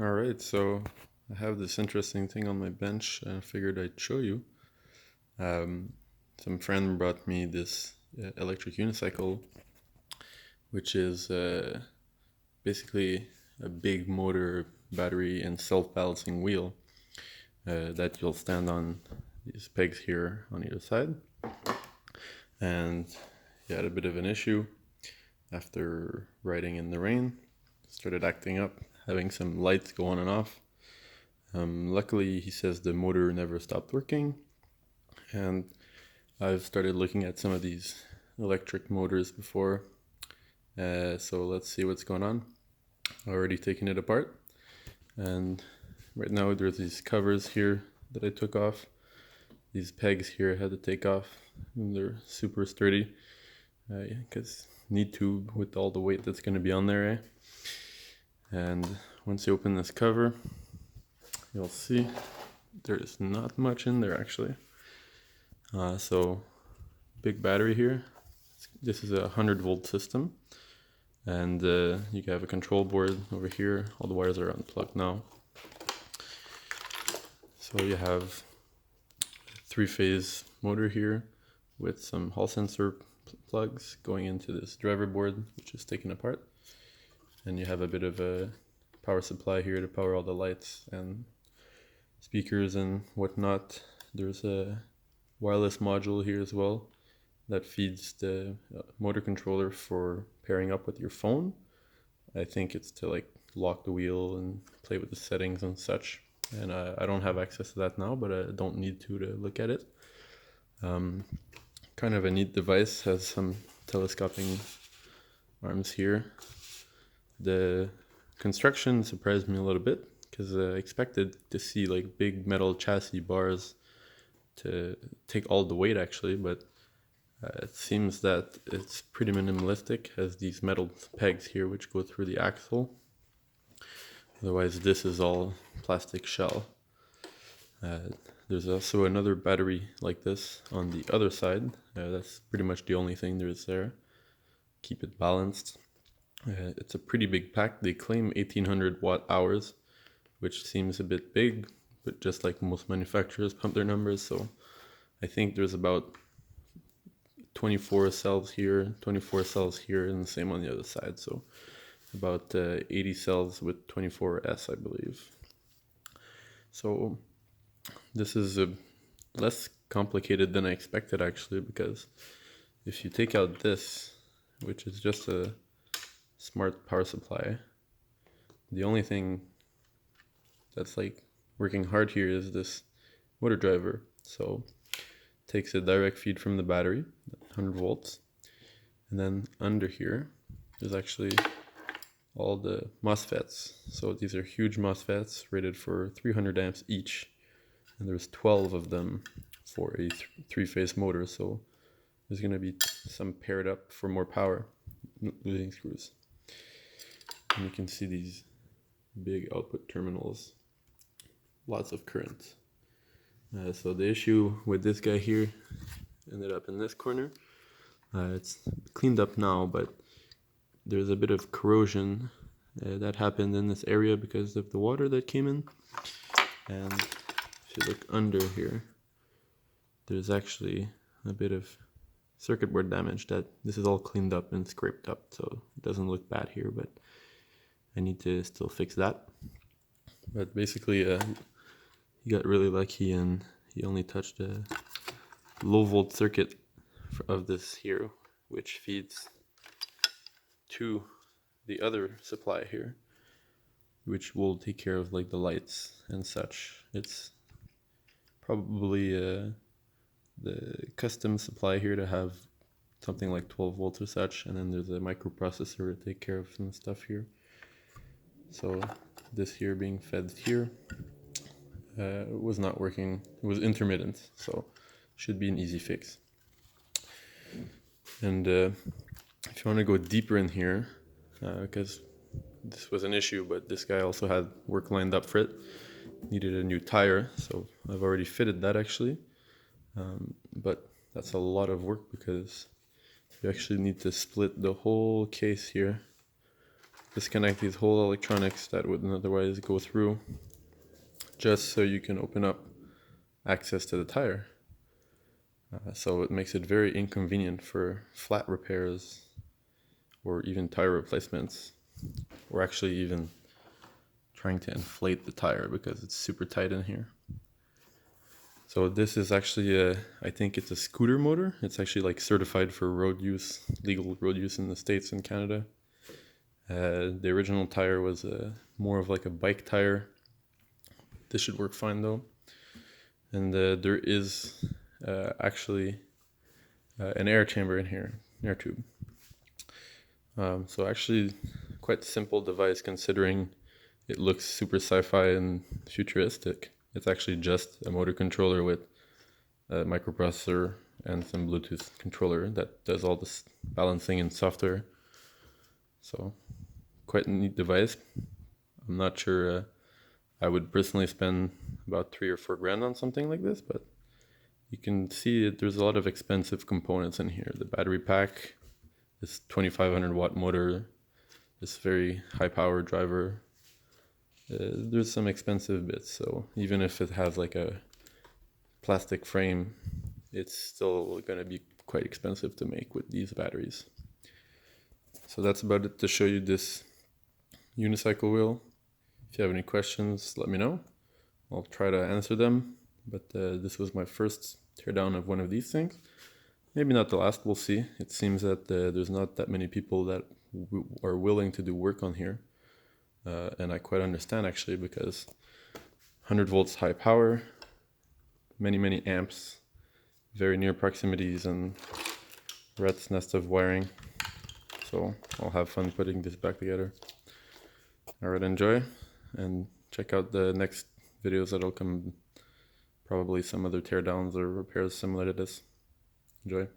All right, so I have this interesting thing on my bench and I figured I'd show you. Um, some friend brought me this electric unicycle, which is basically a big motor, battery, and self-balancing wheel that you'll stand on these pegs here on either side. And he had a bit of an issue after riding in the rain, started acting up, having some lights go on and off. Luckily, he says the motor never stopped working, and I've started looking at some of these electric motors before. So let's see what's going on. Already taken it apart, and right now there's these covers here that I took off. These pegs here I had to take off, and they're super sturdy because need to with all the weight that's going to be on there. And once you open this cover, you'll see there's not much in there actually. So big battery here. This is a 100-volt system, and you have a control board over here. All the wires are unplugged now. So you have a 3-phase motor here with some hall sensor plugs going into this driver board, which is taken apart. And you have a bit of a power supply here to power all the lights and speakers and whatnot. There's a wireless module here as well that feeds the motor controller for pairing up with your phone. I think it's to like lock the wheel and play with the settings and such. And I don't have access to that now, but I don't need to look at it. Kind of a neat device, has some telescoping arms here. The construction surprised me a little bit because I expected to see like big metal chassis bars to take all the weight actually, but it seems that it's pretty minimalistic, has these metal pegs here which go through the axle. Otherwise this is all plastic shell. There's also another battery like this on the other side. That's pretty much the only thing there is there. Keep it balanced. It's a pretty big pack. They claim 1800 watt hours, which seems a bit big, but just like most manufacturers pump their numbers, so I think there's about 24 cells here, 24 cells here, and the same on the other side, so about 80 cells with 24S, I believe. So this is less complicated than I expected actually, because if you take out this, which is just a smart power supply, the only thing that's like working hard here is this motor driver. So takes a direct feed from the battery, 100 volts, and then under here there's actually all the MOSFETs. So these are huge MOSFETs rated for 300 amps each, and there's 12 of them for a 3-phase motor, so there's going to be some paired up for more power, losing screws. And you can see these big output terminals, lots of current. So the issue with this guy here ended up in this corner. It's cleaned up now, but there's a bit of corrosion that happened in this area because of the water that came in. And if you look under here, there's actually a bit of circuit board damage that this is all cleaned up and scraped up, so it doesn't look bad here, but I need to still fix that. But basically he got really lucky and he only touched a low volt circuit of this here, which feeds to the other supply here, which will take care of like the lights and such. It's probably the custom supply here to have something like 12 volts or such, and then there's a microprocessor to take care of some stuff here. So this here being fed here was not working. It was intermittent, so should be an easy fix. And if you want to go deeper in here, because this was an issue, but this guy also had work lined up for it, needed a new tire, so I've already fitted that actually. But that's a lot of work because you actually need to split the whole case here disconnect these whole electronics that wouldn't otherwise go through, just so you can open up access to the tire. So it makes it very inconvenient for flat repairs or even tire replacements, or actually even trying to inflate the tire because it's super tight in here. So this is actually I think it's a scooter motor. It's actually like certified for road use, legal road use in the States and Canada. The original tire was more of like a bike tire. This should work fine though. And there is actually an air chamber in here, air tube. So actually quite simple device considering it looks super sci-fi and futuristic. It's actually just a motor controller with a microprocessor and some Bluetooth controller that does all this balancing and software. So quite a neat device. I'm not sure I would personally spend about 3 or 4 grand on something like this, but you can see there's a lot of expensive components in here. The battery pack, this 2500 watt motor, this very high power driver. There's some expensive bits, so even if it has like a plastic frame, it's still going to be quite expensive to make with these batteries. So that's about it to show you this unicycle wheel. If you have any questions, let me know. I'll try to answer them, but this was my first teardown of one of these things. Maybe not the last, we'll see. It seems that there's not that many people that are willing to do work on here. And I quite understand actually, because 100 volts high power, many amps, very near proximities, and rat's nest of wiring. So I'll have fun putting this back together. Alright, enjoy, and check out the next videos that'll come, probably some other teardowns or repairs similar to this. Enjoy.